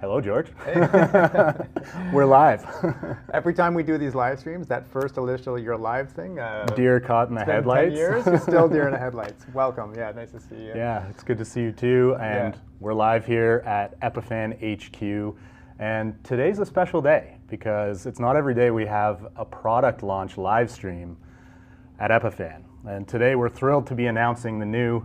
Hello, George. Hey. We're live. Every time we do these live streams, that first initial "you're live" thing. Deer caught in the headlights. 10 years, you're still deer in the headlights. Welcome. Yeah, nice to see you. Yeah, it's good to see you too. And we're live here at Epiphan HQ. And today's a special day because it's not every day we have a product launch live stream at Epiphan. And today we're thrilled to be announcing the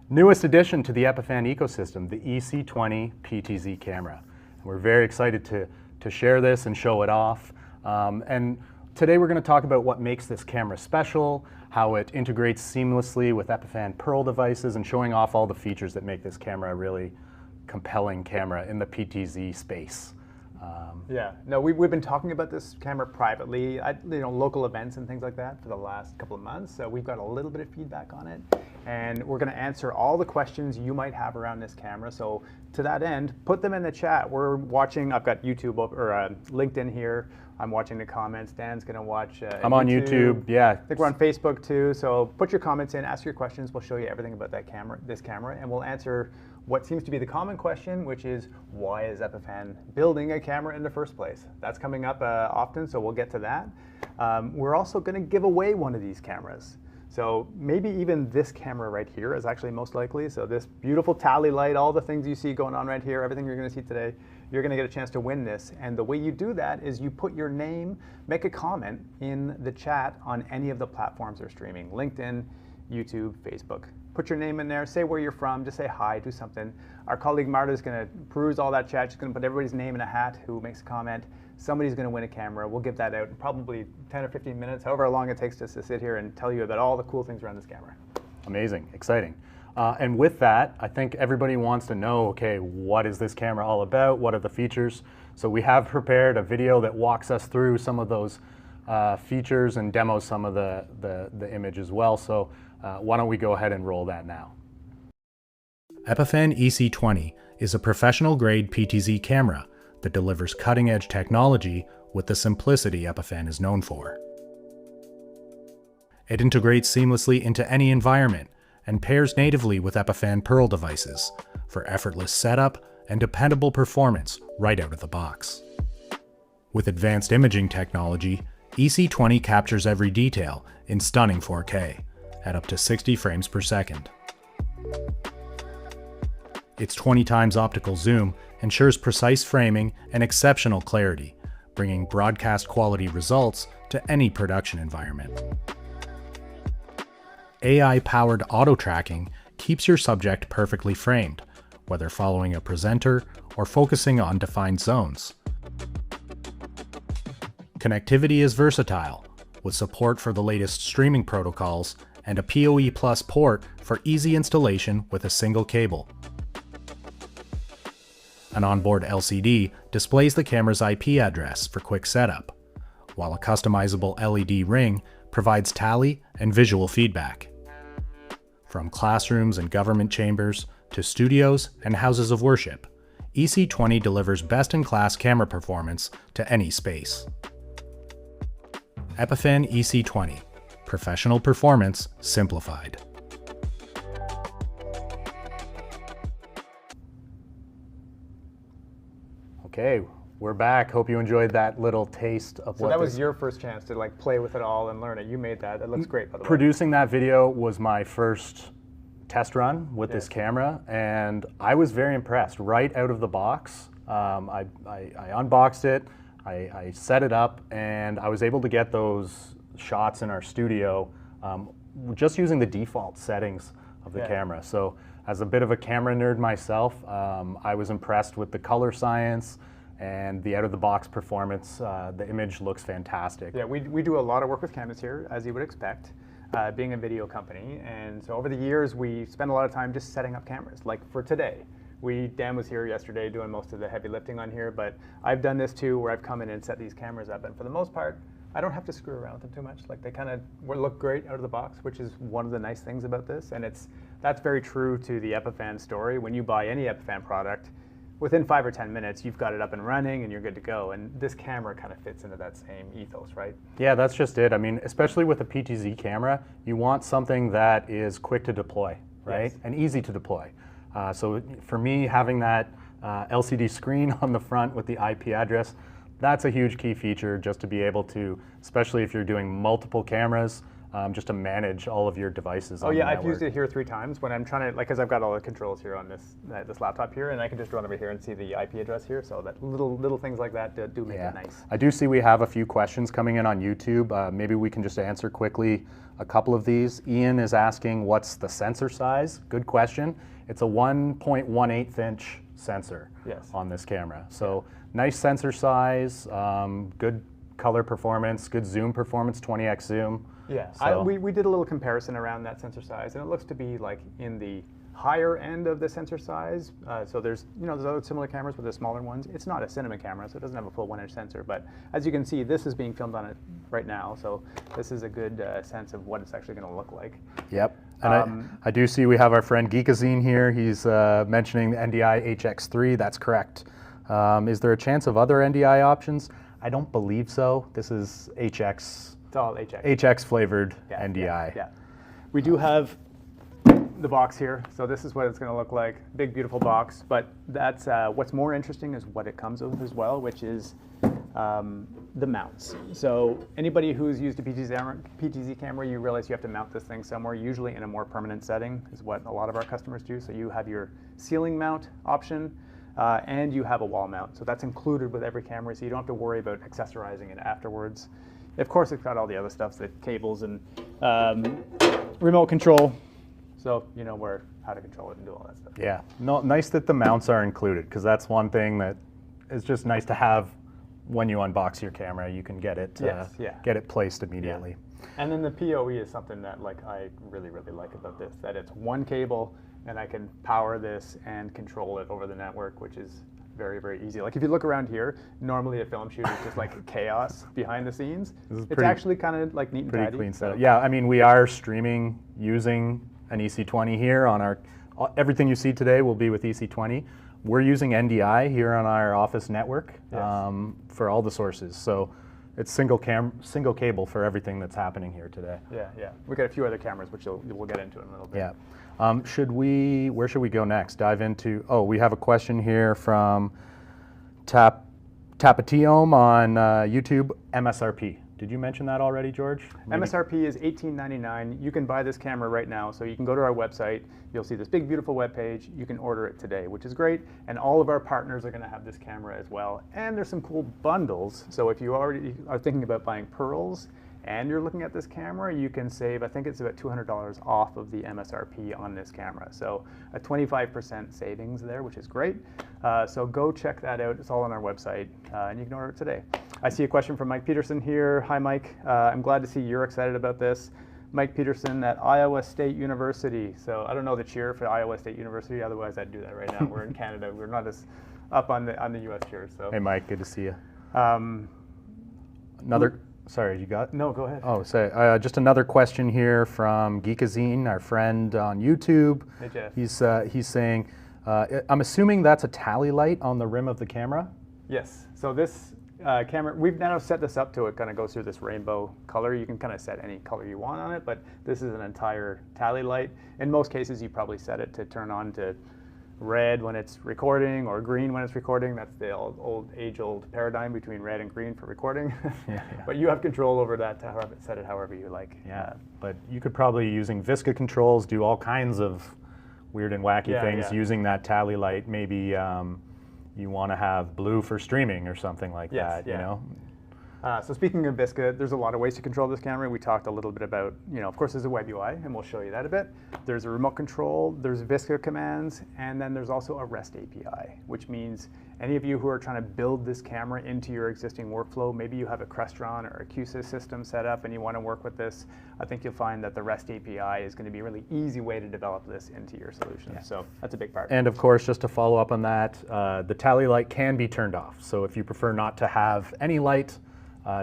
newest addition to the Epiphan ecosystem, the EC20 PTZ camera. We're very excited to share this and show it off. And today we're going to talk about what makes this camera special, how it integrates seamlessly with Epiphan Pearl devices, and showing off all the features that make this camera a really compelling camera in the PTZ space. We've been talking about this camera privately at local events and things like that for the last couple of months. So we've got a little bit of feedback on it, and we're going to answer all the questions you might have around this camera. So to that end, put them in the chat. We're watching. I've got YouTube or LinkedIn here. I'm watching the comments. Dan's going to watch. I'm on YouTube. Yeah. I think we're on Facebook too. So put your comments in. Ask your questions. We'll show you everything about this camera, and we'll answer what seems to be the common question, which is why is Epiphan building a camera in the first place? That's coming up often, so we'll get to that. We're also going to give away one of these cameras. So maybe even this camera right here is actually most likely. So this beautiful tally light, all the things you see going on right here, everything you're going to see today, you're going to get a chance to win this. And the way you do that is you put your name, make a comment in the chat on any of the platforms they're streaming, LinkedIn, YouTube, Facebook. Put your name in there, say where you're from, just say hi, do something. Our colleague Marta is going to peruse all that chat. She's going to put everybody's name in a hat who makes a comment. Somebody's going to win a camera. We'll give that out in probably 10 or 15 minutes, however long it takes us to sit here and tell you about all the cool things around this camera. Amazing, exciting. And with that, I think everybody wants to know, okay, what is this camera all about? What are the features? So we have prepared a video that walks us through some of those features and demos some of the image as well. So why don't we go ahead and roll that now. Epiphan EC20 is a professional-grade PTZ camera that delivers cutting-edge technology with the simplicity Epiphan is known for. It integrates seamlessly into any environment and pairs natively with Epiphan Pearl devices for effortless setup and dependable performance right out of the box. With advanced imaging technology, EC20 captures every detail in stunning 4K at up to 60 frames per second. Its 20 times optical zoom ensures precise framing and exceptional clarity, bringing broadcast quality results to any production environment. AI-powered auto tracking keeps your subject perfectly framed, whether following a presenter or focusing on defined zones. Connectivity is versatile, with support for the latest streaming protocols and a PoE Plus port for easy installation with a single cable. An onboard LCD displays the camera's IP address for quick setup, while a customizable LED ring provides tally and visual feedback. From classrooms and government chambers to studios and houses of worship, EC20 delivers best-in-class camera performance to any space. Epiphan EC20. Professional performance simplified. Okay, we're back. Hope you enjoyed that little taste of So that was your first chance to play with it all and learn it. You made that. It looks great, by the way. Producing that video was my first test run with this camera, and I was very impressed right out of the box. I unboxed it, I set it up, and I was able to get those shots in our studio just using the default settings of the camera. So as a bit of a camera nerd myself, I was impressed with the color science and the out-of-the-box performance. The image looks fantastic. Yeah, we do a lot of work with cameras here, as you would expect, being a video company. And so over the years, we spend a lot of time just setting up cameras. Like for today, Dan was here yesterday doing most of the heavy lifting on here, but I've done this too, where I've come in and set these cameras up. And for the most part, I don't have to screw around with them too much. Like they kind of look great out of the box, which is one of the nice things about this. And that's very true to the Epiphan story. When you buy any Epiphan product, within 5 or 10 minutes, you've got it up and running and you're good to go. And this camera kind of fits into that same ethos, right? Yeah, that's just it. I mean, especially with a PTZ camera, you want something that is quick to deploy, right? Yes. And easy to deploy. So for me, having that LCD screen on the front with the IP address. That's a huge key feature, just to be able to, especially if you're doing multiple cameras, just to manage all of your devices on the network. I've used it here 3 times when I'm trying to, like, because I've got all the controls here on this laptop here, and I can just run over here and see the IP address here, so that little things like that do make it nice. I do see we have a few questions coming in on YouTube. Maybe we can just answer quickly a couple of these. Ian is asking, what's the sensor size? Good question. It's a 1.18 inch sensor on this camera. So nice sensor size, good color performance, good zoom performance, 20x zoom. Yeah, so we did a little comparison around that sensor size, and it looks to be like in the higher end of the sensor size. So there's other similar cameras with the smaller ones. It's not a cinema camera, so it doesn't have a full 1-inch sensor. But as you can see, this is being filmed on it right now, so this is a good sense of what it's actually going to look like. Yep. And I do see we have our friend Geekazine here. He's mentioning the NDI HX3. That's correct. Is there a chance of other NDI options? I don't believe so. This is HX. It's all HX. HX flavored NDI. Yeah. We do have the box here, so this is what it's going to look like. Big, beautiful box. But that's what's more interesting is what it comes with as well, which is the mounts. So anybody who's used a PTZ camera, you realize you have to mount this thing somewhere, usually in a more permanent setting, is what a lot of our customers do. So you have your ceiling mount option, and you have a wall mount. So that's included with every camera, so you don't have to worry about accessorizing it afterwards. Of course, it's got all the other stuff, the cables and remote control, so you know how to control it and do all that stuff. Yeah, no, nice that the mounts are included, because that's one thing that is just nice to have when you unbox your camera. You can get it get it placed immediately. Yeah. And then the PoE is something that I really, really like about this, that it's one cable and I can power this and control it over the network, which is very, very easy. Like if you look around here, normally a film shoot is just like chaos behind the scenes. It's actually kind of like neat and tidy. Pretty clean setup. Yeah, I mean, we are streaming using an EC20 here on our, everything you see today will be with EC20. We're using NDI here on our office network for all the sources. So it's single cable for everything that's happening here today. Yeah. We got a few other cameras, which we'll get into in a little bit. Yeah. Where should we go next? Dive into, we have a question here from Tapatiome on YouTube, MSRP. Did you mention that already, George? Maybe? MSRP is $18.99. You can buy this camera right now, so you can go to our website. You'll see this big, beautiful web page. You can order it today, which is great. And all of our partners are going to have this camera as well. And there's some cool bundles. So if you already are thinking about buying pearls and you're looking at this camera, you can save, I think it's about $200 off of the MSRP on this camera. So a 25% savings there, which is great. So go check that out. It's all on our website, and you can order it today. I see a question from Mike Peterson here. Hi, Mike. I'm glad to see you're excited about this. Mike Peterson at Iowa State University. So I don't know the cheer for Iowa State University. Otherwise, I'd do that right now. We're in Canada. We're not as up on the U.S. cheers. So. Hey, Mike. Good to see you. Sorry, you got? No, go ahead. Oh, just another question here from Geekazine, our friend on YouTube. Hey, Jeff. He's saying, I'm assuming that's a tally light on the rim of the camera? Yes. So this camera, we've now set this up to it kind of goes through this rainbow color. You can kind of set any color you want on it, but this is an entire tally light. In most cases, you probably set it to turn on to red when it's recording or green when it's recording. That's the age-old paradigm between red and green for recording. Yeah. But you have control over that to set it however you like. Yeah, but you could probably, using VSCA controls, do all kinds of weird and wacky things using that tally light. Maybe you want to have blue for streaming or something like that, you know? So speaking of VSCA, there's a lot of ways to control this camera. We talked a little bit about, of course there's a web UI, and we'll show you that a bit. There's a remote control, there's VSCA commands, and then there's also a REST API, which means any of you who are trying to build this camera into your existing workflow, maybe you have a Crestron or a Q-SYS system set up and you want to work with this, I think you'll find that the REST API is going to be a really easy way to develop this into your solution. Yeah. So that's a big part. And of course, just to follow up on that, the tally light can be turned off. So if you prefer not to have any light,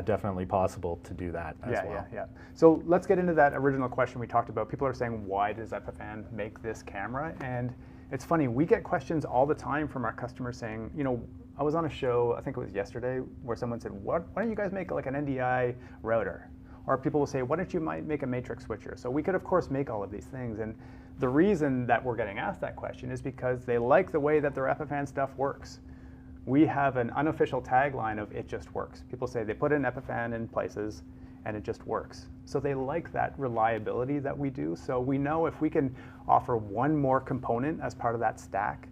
definitely possible to do that as well. Yeah. So let's get into that original question we talked about. People are saying, why does Epiphan make this camera? And it's funny, we get questions all the time from our customers saying, I was on a show, I think it was yesterday, where someone said, why don't you guys make like an NDI router? Or people will say, why don't you make a matrix switcher? So we could, of course, make all of these things. And The reason that we're getting asked that question is because they like the way that their Epiphan stuff works. We have an unofficial tagline of "it just works." People say they put an Epiphan in places and it just works. So they like that reliability that we do. So we know if we can offer one more component as part of that stack,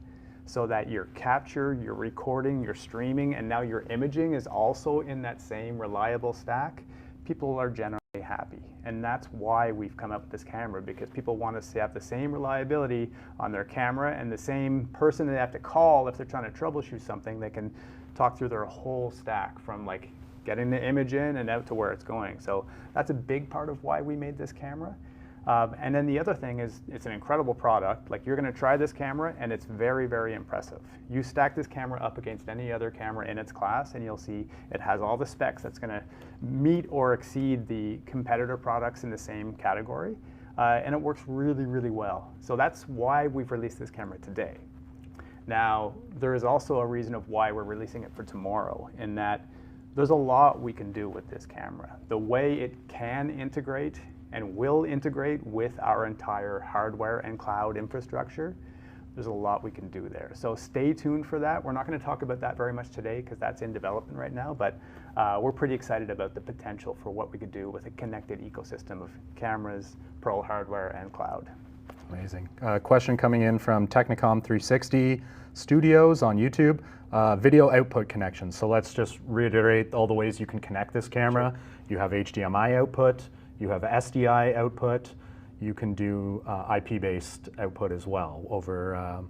so that your capture, your recording, your streaming, and now your imaging is also in that same reliable stack, people are generally happy. And that's why we've come up with this camera, because people want us to have the same reliability on their camera, and the same person they have to call if they're trying to troubleshoot something, they can talk through their whole stack from like getting the image in and out to where it's going. So that's a big part of why we made this camera. And then the other thing is it's an incredible product. Like, you're going to try this camera and it's very, very impressive. You stack this camera up against any other camera in its class and you'll see it has all the specs that's going to meet or exceed the competitor products in the same category. And it works really, really well. So that's why we've released this camera today. Now, there is also a reason of why we're releasing it for tomorrow, in that there's a lot we can do with this camera. The way it can integrate and will integrate with our entire hardware and cloud infrastructure, there's a lot we can do there. So stay tuned for that. We're not going to talk about that very much today because that's in development right now, but we're pretty excited about the potential for what we could do with a connected ecosystem of cameras, Pearl hardware, and cloud. Amazing. Question coming in from Technicom 360 Studios on YouTube. Video output connections. So let's just reiterate all the ways you can connect this camera. Sure. You have HDMI output, you have SDI output, you can do IP-based output as well over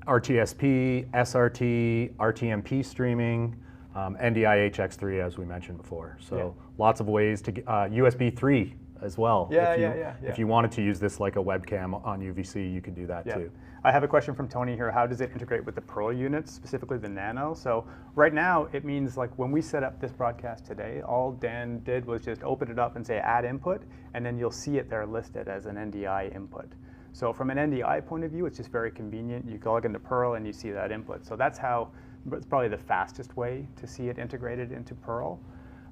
RTSP, SRT, RTMP streaming, NDI HX3 as we mentioned before. So lots of ways to get USB 3 as well. If you wanted to use this like a webcam on UVC, you could do that too. I have a question from Tony here. How does it integrate with the Pearl units, specifically the Nano? So right now, it means like when we set up this broadcast today, all Dan did was just open it up and say add input, and then you'll see it there listed as an NDI input. So from an NDI point of view, it's just very convenient. You log into Pearl and you see that input. So that's how, it's probably the fastest way to see it integrated into Pearl.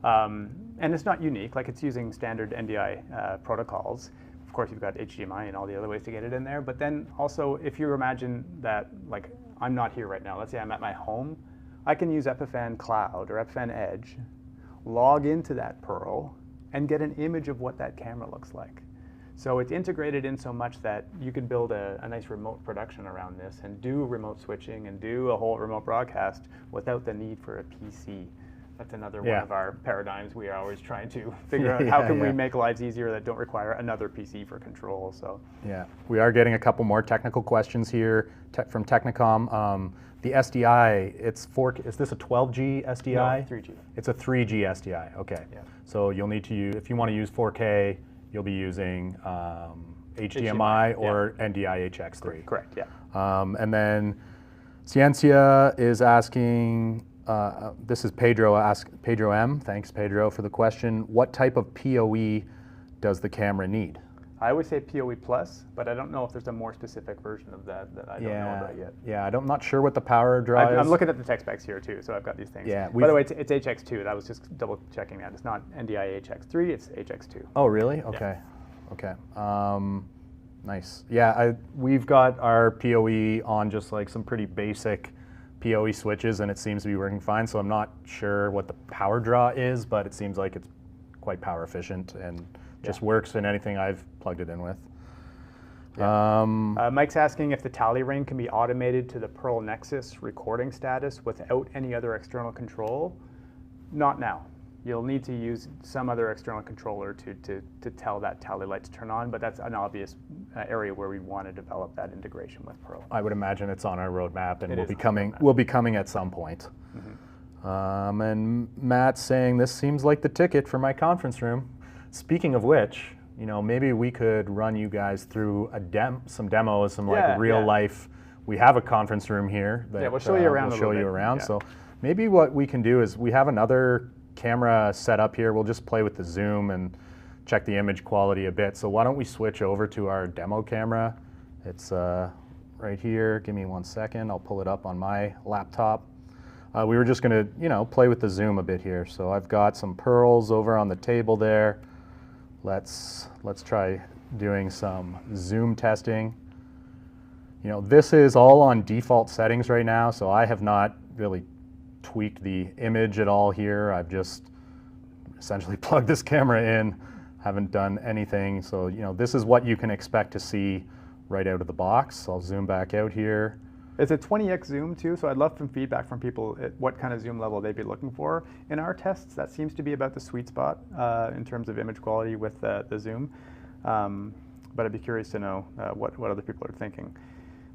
And it's not unique, like it's using standard NDI protocols. Of course, you've got HDMI and all the other ways to get it in there. But then also, if you imagine that, like, I'm not here right now. Let's say I'm at my home. I can use Epiphan Cloud or Epiphan Edge, log into that Pearl, and get an image of what that camera looks like. So it's integrated in so much that you could build a nice remote production around this and do remote switching and do a whole remote broadcast without the need for a PC. That's another one of our paradigms. We are always trying to figure out how can we make lives easier that don't require another PC for control. So we are getting a couple more technical questions here from Technicom. The SDI, is this a 12G SDI? No, 3G. It's a 3G SDI. Okay. Yeah. So you'll need to use, if you want to use 4K, you'll be using HDMI or NDI HX3. Correct. Yeah. And then Ciencia is asking. This is Pedro M. Thanks, Pedro, for the question. What type of PoE does the camera need? I always say PoE plus, but I don't know if there's a more specific version of that that I don't know about yet. Yeah, I'm not sure what the power draw is. I'm looking at the tech specs here too, so I've got these things. Yeah. By the way, it's HX2. That was just double checking that. It's not NDI HX3, it's HX2. Oh, really? Okay. Yeah. Okay. Nice. Yeah, we've got our PoE on just like some pretty basic PoE switches, and it seems to be working fine. So I'm not sure what the power draw is, but it seems like it's quite power efficient and just works in anything I've plugged it in with. Mike's asking if the tally ring can be automated to the Pearl Nexus recording status without any other external control. Not now. You'll need to use some other external controller to tell that tally light to turn on, but that's an obvious area where we want to develop that integration with Pearl. I would imagine it's on our roadmap and will be coming at some point. Mm-hmm. And Matt's saying this seems like the ticket for my conference room. Speaking of which, you know, maybe we could run you guys through some demos, some like real life. We have a conference room here that we'll show you around. We'll show you around. So maybe what we can do is we have another camera set up here. We'll just play with the zoom and check the image quality a bit. So why don't we switch over to our demo camera? It's right here. Give me 1 second. I'll pull it up on my laptop. We were just going to, you know, play with the zoom a bit here. So I've got some pearls over on the table there. Let's try doing some zoom testing. You know, this is all on default settings right now, so I have not really tweaked the image at all here. I've just essentially plugged this camera in, haven't done anything. So, you know, this is what you can expect to see right out of the box. I'll zoom back out here. It's a 20x zoom too, so I'd love some feedback from people at what kind of zoom level they'd be looking for. In our tests, that seems to be about the sweet spot in terms of image quality with the zoom. But I'd be curious to know what other people are thinking.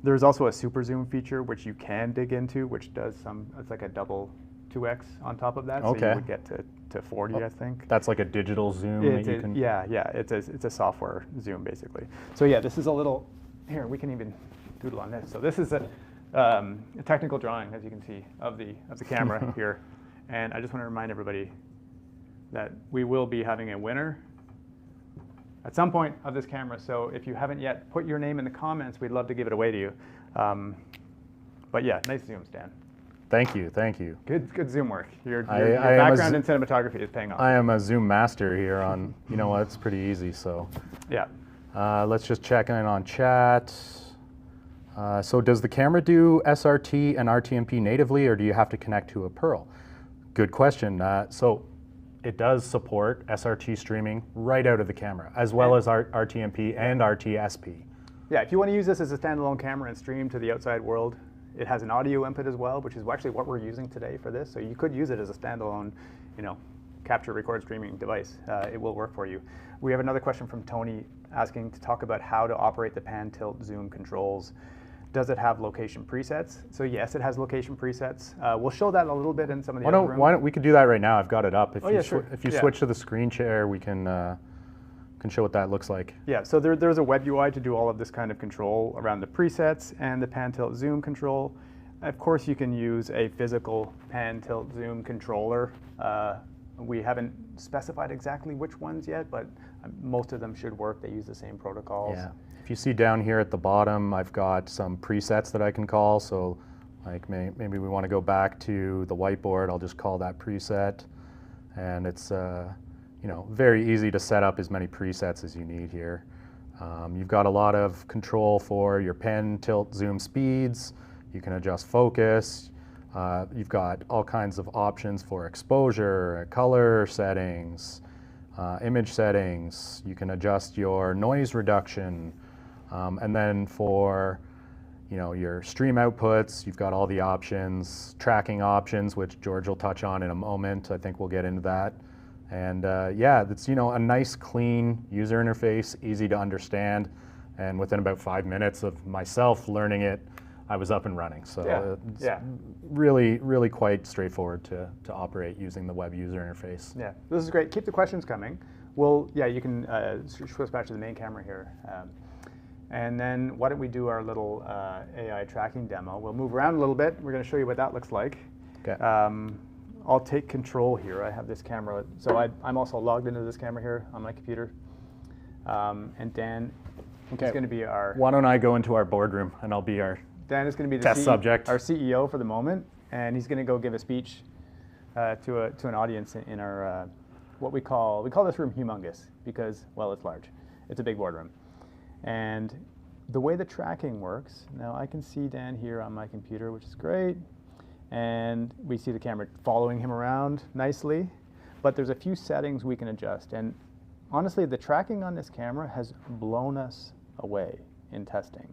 There's also a super zoom feature which you can dig into, which does it's like a double 2x on top of that, so you would get to 40, I think. That's like a digital zoom that you can... Yeah, it's a software zoom, basically. So yeah, this is a little... Here, we can even doodle on this. So this is a technical drawing, as you can see, of the camera here. And I just want to remind everybody that we will be having a winner at some point of this camera. So if you haven't yet put your name in the comments, we'd love to give it away to you. But yeah, nice zoom, Stan. Thank you, thank you. Good zoom work. Your background in cinematography is paying off. I am a zoom master here on, you know what, it's pretty easy, so. Yeah. Let's just check in on chat. So does the camera do SRT and RTMP natively, or do you have to connect to a Pearl? Good question. So it does support SRT streaming right out of the camera, as well as RTMP and RTSP. Yeah, if you want to use this as a standalone camera and stream to the outside world, it has an audio input as well, which is actually what we're using today for this. So you could use it as a standalone, you know, capture, record, streaming device. It will work for you. We have another question from Tony asking to talk about how to operate the pan, tilt, zoom controls. Does it have location presets? So yes, it has location presets. We'll show that a little bit in some of the other rooms. Why don't we could do that right now? I've got it up. If you Yeah. switch to the screen share, we can show what that looks like. Yeah, so there's a web UI to do all of this kind of control around the presets and the pan, tilt, zoom control. Of course, you can use a physical pan, tilt, zoom controller. We haven't specified exactly which ones yet, but most of them should work. They use the same protocols. Yeah. If you see down here at the bottom, I've got some presets that I can call. So like maybe we want to go back to the whiteboard. I'll just call that preset. And it's you know, very easy to set up as many presets as you need here. You've got a lot of control for your pen, tilt, zoom speeds. You can adjust focus. You've got all kinds of options for exposure, color settings, image settings. You can adjust your noise reduction. And then for, you know, your stream outputs, you've got all the options, tracking options, which George will touch on in a moment. I think we'll get into that. And yeah, it's, you know, a nice, clean user interface, easy to understand. And within about 5 minutes of myself learning it, I was up and running. So it's really, really quite straightforward to operate using the web user interface. Yeah, this is great. Keep the questions coming. Well, yeah, you can switch back to the main camera here. And then why don't we do our little AI tracking demo. We'll move around a little bit. We're going to show you what that looks like. Okay. I'll take control here. I have this camera. So I'm also logged into this camera here on my computer. And Dan is going to be our... Why don't I go into our boardroom and I'll be our Dan is going to be the test subject, our CEO for the moment. And he's going to go give a speech to an audience in our, what we call this room humongous because, well, it's large. It's a big boardroom. And the way the tracking works, now I can see Dan here on my computer, which is great. And we see the camera following him around nicely. But there's a few settings we can adjust. And honestly, the tracking on this camera has blown us away in testing.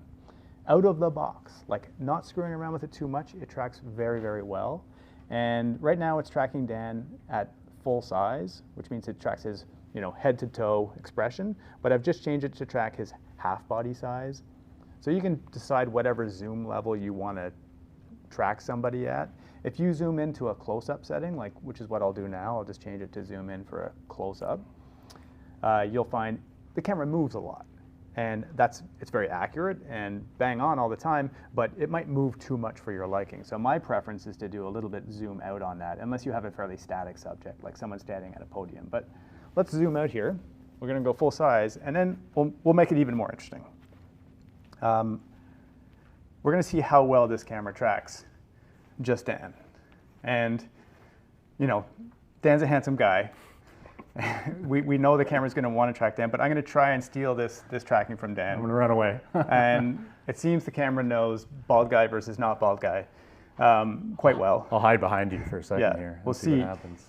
Out of the box, like not screwing around with it too much, it tracks very, very well. And right now it's tracking Dan at full size, which means it tracks his, you know, head to toe expression. But I've just changed it to track his half body size. So you can decide whatever zoom level you want to track somebody at. If you zoom into a close-up setting, like which is what I'll do now, I'll just change it to zoom in for a close-up. You'll find the camera moves a lot, and it's very accurate and bang on all the time, but it might move too much for your liking. So my preference is to do a little bit zoom out on that, unless you have a fairly static subject, like someone standing at a podium. But let's zoom out here. We're going to go full size, and then we'll make it even more interesting. We're going to see how well this camera tracks just Dan. And, you know, Dan's a handsome guy. we know the camera's going to want to track Dan, but I'm going to try and steal this tracking from Dan. I'm going to run away. And it seems the camera knows bald guy versus not bald guy quite well. I'll hide behind you for a second here. We'll see what happens.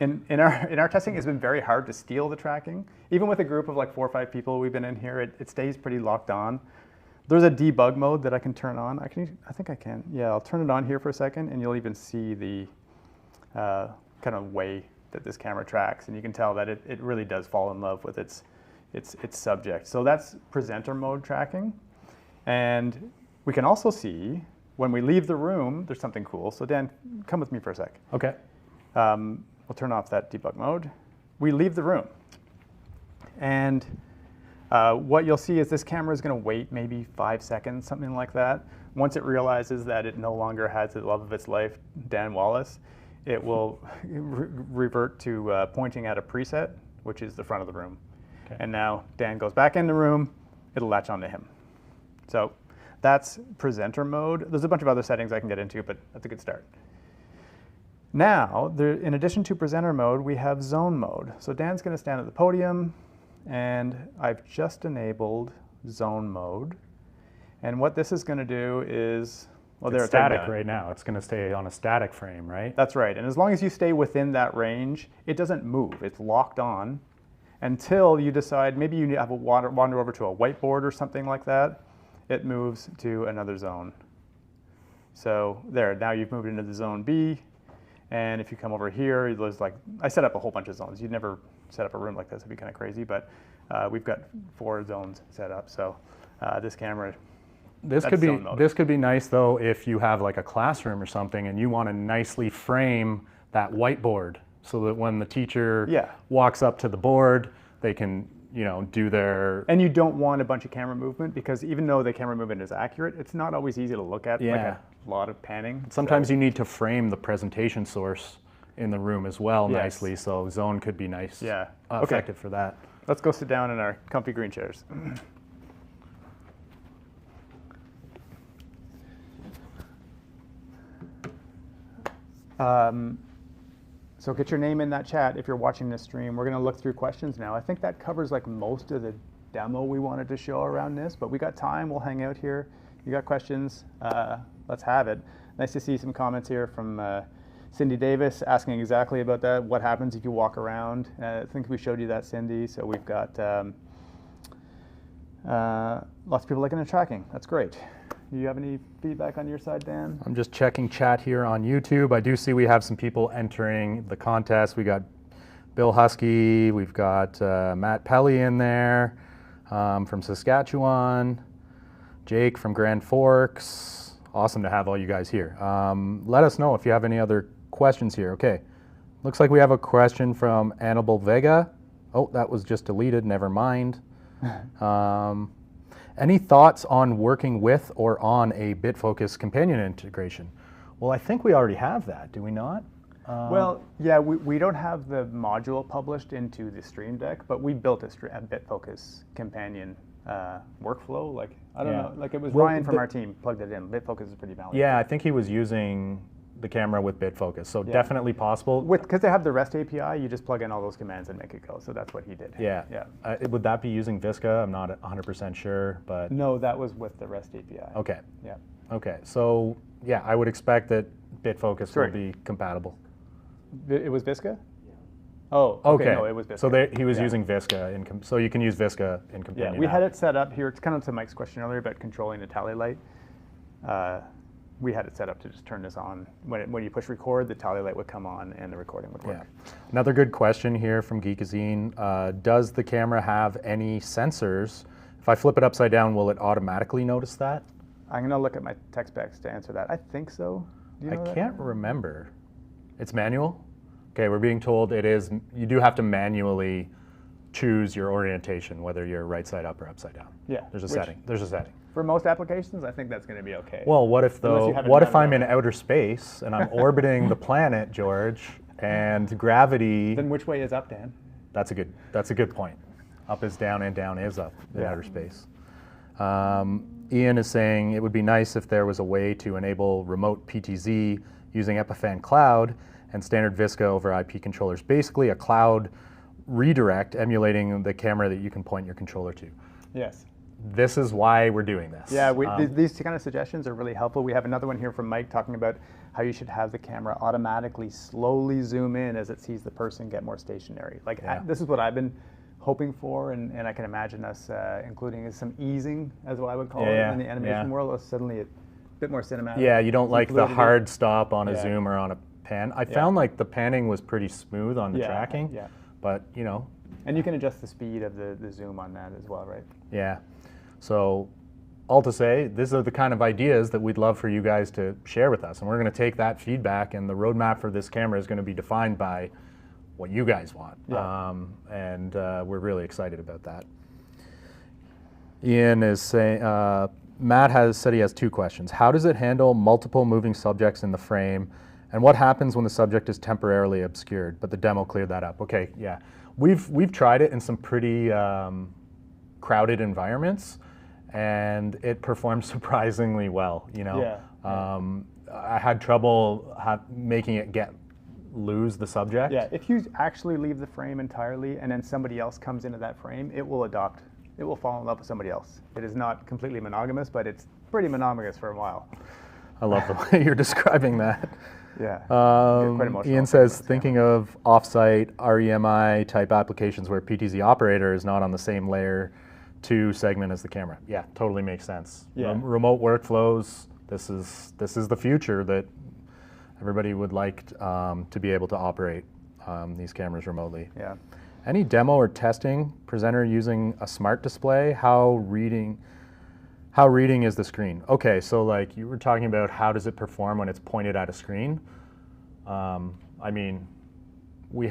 In our testing, it's been very hard to steal the tracking. Even with a group of like 4 or 5 people we've been in here, it stays pretty locked on. There's a debug mode that I can turn on. I think I can. Yeah, I'll turn it on here for a second, and you'll even see the kind of way that this camera tracks, and you can tell that it really does fall in love with its subject. So that's presenter mode tracking. And we can also see when we leave the room, there's something cool. So Dan, come with me for a sec. Okay. We'll turn off that debug mode. We leave the room. And what you'll see is this camera is going to wait maybe 5 seconds, something like that. Once it realizes that it no longer has the love of its life, Dan Wallace, it will revert to pointing at a preset, which is the front of the room. Okay. And now Dan goes back in the room, it'll latch onto him. So that's presenter mode. There's a bunch of other settings I can get into, but that's a good start. Now, in addition to presenter mode, we have zone mode. So Dan's going to stand at the podium, and I've just enabled zone mode. And what this is going to do is, well, it's static right now. It's going to stay on a static frame, right? That's right. And as long as you stay within that range, it doesn't move. It's locked on until you decide maybe you have a wander over to a whiteboard or something like that. It moves to another zone. So there, now you've moved into the zone B. And if you come over here, there's like, I set up a whole bunch of zones. You'd never set up a room like this. It'd be kind of crazy, but we've got 4 zones set up. So this camera, this could be nice though if you have like a classroom or something and you want to nicely frame that whiteboard so that when the teacher walks up to the board, they can do their... And you don't want a bunch of camera movement because even though the camera movement is accurate, it's not always easy to look at, like a lot of panning. Sometimes you need to frame the presentation source in the room as well nicely, so zone could be nice, effective for that. Let's go sit down in our comfy green chairs. So get your name in that chat if you're watching this stream. We're going to look through questions now. I think that covers like most of the demo we wanted to show around this, but we got time. We'll hang out here. You got questions? Let's have it. Nice to see some comments here from Cindy Davis asking exactly about that. What happens if you walk around? I think we showed you that, Cindy. So we've got lots of people liking the tracking. That's great. Do you have any feedback on your side, Dan? I'm just checking chat here on YouTube. I do see we have some people entering the contest. We got Bill Husky, we've got Matt Pelly in there from Saskatchewan, Jake from Grand Forks. Awesome to have all you guys here. Let us know if you have any other questions here. Okay, looks like we have a question from Annabelle Vega. Oh, that was just deleted, never mind. Any thoughts on working with or on a BitFocus companion integration? Well, I think we already have that, do we not? Well, yeah, we don't have the module published into the Stream Deck, but we built a BitFocus companion workflow. Like, I don't know, like it was Ryan from our team plugged it in. BitFocus is pretty valuable. Yeah, I think he was using the camera with BitFocus, so definitely possible. Because they have the REST API, you just plug in all those commands and make it go. So that's what he did. Yeah. Would that be using Visca? I'm not 100% sure, but no, that was with the REST API. Okay. Yeah. Okay. So yeah, I would expect that BitFocus will be compatible. It was Visca? Yeah. Oh, okay. No, it was Visca. So he was using Visca, so you can use Visca in companion. Yeah, we had it set up here. It's kind of to Mike's question earlier about controlling the tally light. We had it set up to just turn this on. When you push record, the tally light would come on and the recording would work. Yeah. Another good question here from Geekazine. Does the camera have any sensors? If I flip it upside down, will it automatically notice that? I'm going to look at my tech specs to answer that. I think so. Do you know I can't remember. It's manual? Okay, we're being told it is. You do have to manually choose your orientation, whether you're right side up or upside down. Yeah. There's a setting. There's a setting. For most applications, I think that's going to be okay. Well, what if I'm in outer space and I'm orbiting the planet, George, and gravity? Then which way is up, Dan? That's a good point. Up is down and down is up in outer space. Ian is saying it would be nice if there was a way to enable remote PTZ using Epiphan Cloud and standard Visca over IP controllers. Basically a cloud redirect emulating the camera that you can point your controller to. Yes. This is why we're doing this. Yeah, these kind of suggestions are really helpful. We have another one here from Mike talking about how you should have the camera automatically slowly zoom in as it sees the person get more stationary. Like this is what I've been hoping for, and I can imagine us including some easing, as what I would call it in the animation world. Suddenly a bit more cinematic. Yeah, you don't like the hard stop on a zoom or on a pan. I found like the panning was pretty smooth on the tracking, but you know. And you can adjust the speed of the zoom on that as well, right? Yeah. So all to say, these are the kind of ideas that we'd love for you guys to share with us. And we're going to take that feedback, and the roadmap for this camera is going to be defined by what you guys want. Yeah. And we're really excited about that. Ian is saying, Matt has said he has 2 questions. How does it handle multiple moving subjects in the frame? And what happens when the subject is temporarily obscured? But the demo cleared that up. Okay, yeah. We've tried it in some pretty crowded environments, and it performs surprisingly well. You know, I had trouble making it lose the subject. Yeah, if you actually leave the frame entirely and then somebody else comes into that frame, it will adopt. It will fall in love with somebody else. It is not completely monogamous, but it's pretty monogamous for a while. I love the way you're describing that. Yeah. Ian says, thinking of offsite REMI type applications where PTZ operator is not on the same layer 2 segment as the camera. Yeah, totally makes sense. Yeah. Remote workflows, this is the future that everybody would like to be able to operate these cameras remotely. Yeah. Any demo or testing presenter using a smart display? How reading is the screen? Okay, so like you were talking about how does it perform when it's pointed at a screen? I mean,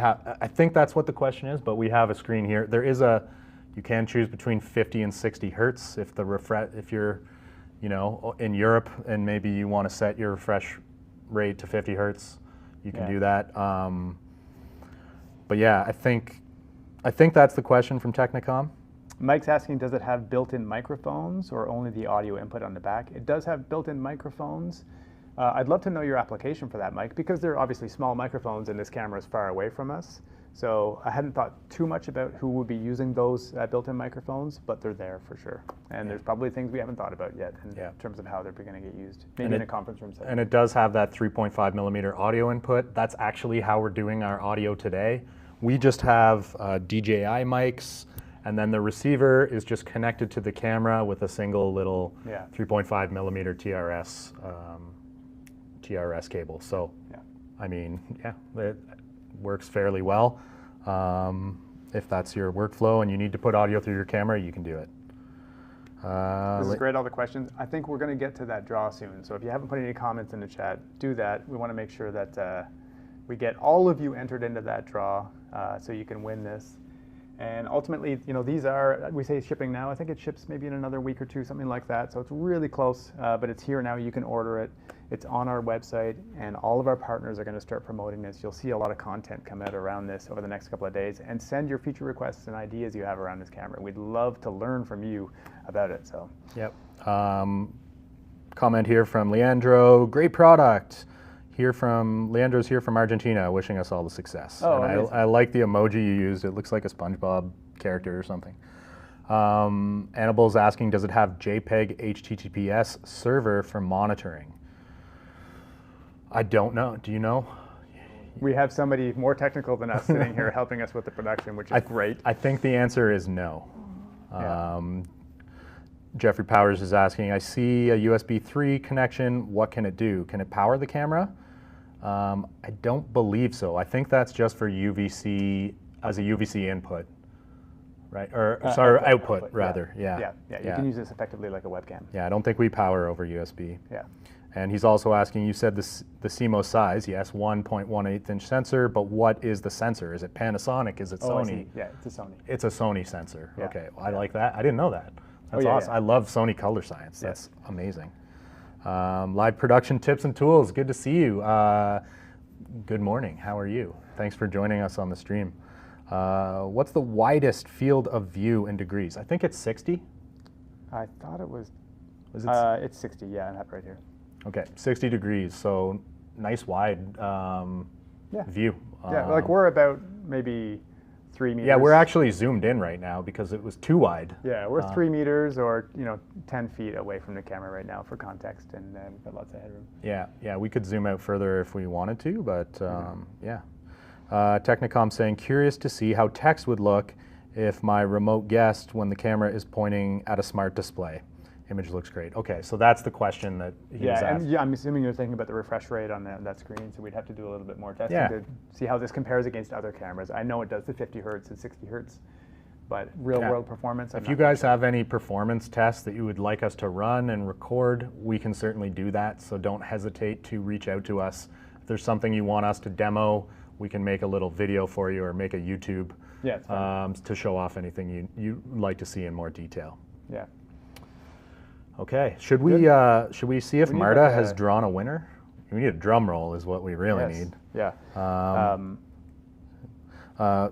I think that's what the question is, but we have a screen here. There is you can choose between 50 and 60 hertz if you're, you know, in Europe and maybe you want to set your refresh rate to 50 hertz, you can do that. But yeah, I think that's the question from Technicom. Mike's asking, does it have built-in microphones or only the audio input on the back? It does have built-in microphones. I'd love to know your application for that, Mike, because they're obviously small microphones and this camera is far away from us. So I hadn't thought too much about who would be using those built-in microphones, but they're there for sure. And there's probably things we haven't thought about yet in terms of how they're going to get used, maybe in a conference room setting. And it does have that 3.5 millimeter audio input. That's actually how we're doing our audio today. We just have DJI mics, and then the receiver is just connected to the camera with a single little 3.5 millimeter TRS cable. So, I mean, it works fairly well. If that's your workflow and you need to put audio through your camera, you can do it. This is great, all the questions. I think we're going to get to that draw soon. So if you haven't put any comments in the chat, do that. We want to make sure that we get all of you entered into that draw so you can win this. And ultimately, you know, these are, we say shipping now. I think it ships maybe in another week or 2, something like that. So it's really close, but it's here now. You can order it. It's on our website, and all of our partners are going to start promoting this. You'll see a lot of content come out around this over the next couple of days. And send your feature requests and ideas you have around this camera. We'd love to learn from you about it. So. Yep. Comment here from Leandro. Great product. Leandro's here from Argentina, wishing us all the success. Oh, and I like the emoji you used. It looks like a SpongeBob character or something. Annabelle's asking, does it have JPEG HTTPS server for monitoring? I don't know. Do you know? We have somebody more technical than us sitting here helping us with the production, which is great. I think the answer is no. Jeffrey Powers is asking, I see a USB 3 connection. What can it do? Can it power the camera? I don't believe so. I think that's just for UVC, as a UVC input, right? Or sorry, output rather. Yeah. You can use this effectively like a webcam. Yeah, I don't think we power over USB. Yeah. And he's also asking, you said the CMOS size, yes, 1.18 inch sensor, but what is the sensor? Is it Panasonic? Is it Sony? Yeah, it's a Sony. It's a Sony sensor. Yeah. Okay, well, I like that. I didn't know that. That's awesome. I love Sony color science. That's amazing. Live production tips and tools. Good to see you. Good morning. How are you? Thanks for joining us on the stream. What's the widest field of view in degrees? I think it's 60. I thought it was. It's 60. Yeah, I have it right here. Okay, 60 degrees. So nice wide. view. Yeah, like we're about maybe 3 meters. Yeah, we're actually zoomed in right now because it was too wide. Yeah, we're 3 meters or 10 feet away from the camera right now for context, and we've got lots of headroom. Yeah, we could zoom out further if we wanted to, but yeah. Technicom saying, curious to see how text would look if my remote guessed when the camera is pointing at a smart display. Image looks great. Okay, so that's the question that he was asking. And I'm assuming you're thinking about the refresh rate on that screen, so we'd have to do a little bit more testing to see how this compares against other cameras. I know it does the 50 hertz and 60 hertz, but real world performance. If you guys have any performance tests that you would like us to run and record, we can certainly do that, so don't hesitate to reach out to us. If there's something you want us to demo, we can make a little video for you or make a YouTube to show off anything you'd like to see in more detail. Yeah. Okay, should we see if Marta has drawn a winner? We need a drum roll is what we really need. Yeah.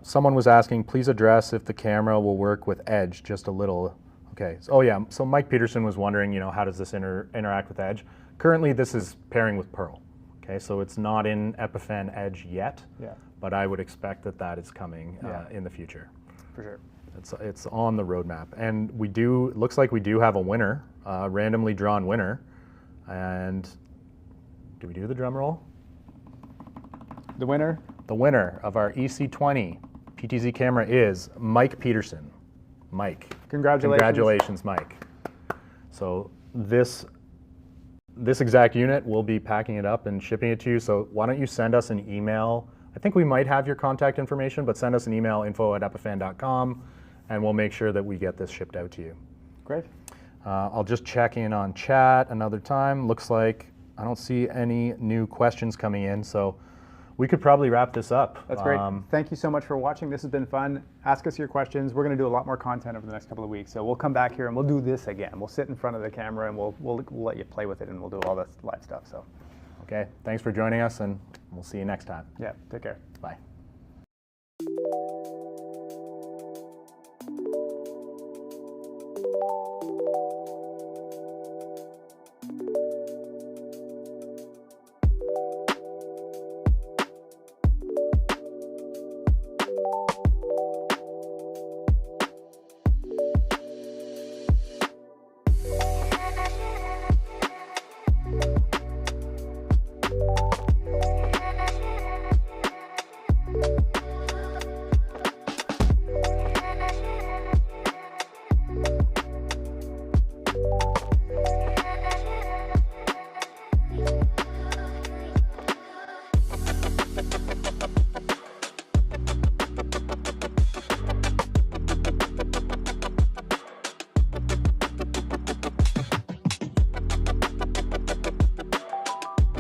Someone was asking, please address if the camera will work with Edge just a little. Okay, so Mike Peterson was wondering, how does this interact with Edge? Currently this is pairing with Pearl. Okay, so it's not in Epiphan Edge yet, but I would expect that is coming in the future. For sure. It's on the roadmap, and looks like we do have a winner, randomly drawn winner. And do we do the drum roll? The winner? The winner of our EC20 PTZ camera is Mike Peterson. Mike. Congratulations. Congratulations, Mike. So this exact unit, we'll be packing it up and shipping it to you. So why don't you send us an email? I think we might have your contact information, but send us an email, info@epiphan.com, and we'll make sure that we get this shipped out to you. Great. I'll just check in on chat another time. Looks like I don't see any new questions coming in, so we could probably wrap this up. That's great. Thank you so much for watching. This has been fun. Ask us your questions. We're going to do a lot more content over the next couple of weeks, so we'll come back here and we'll do this again. We'll sit in front of the camera and we'll let you play with it, and we'll do all this live stuff. So, okay, thanks for joining us, and we'll see you next time. Yeah, take care. Bye.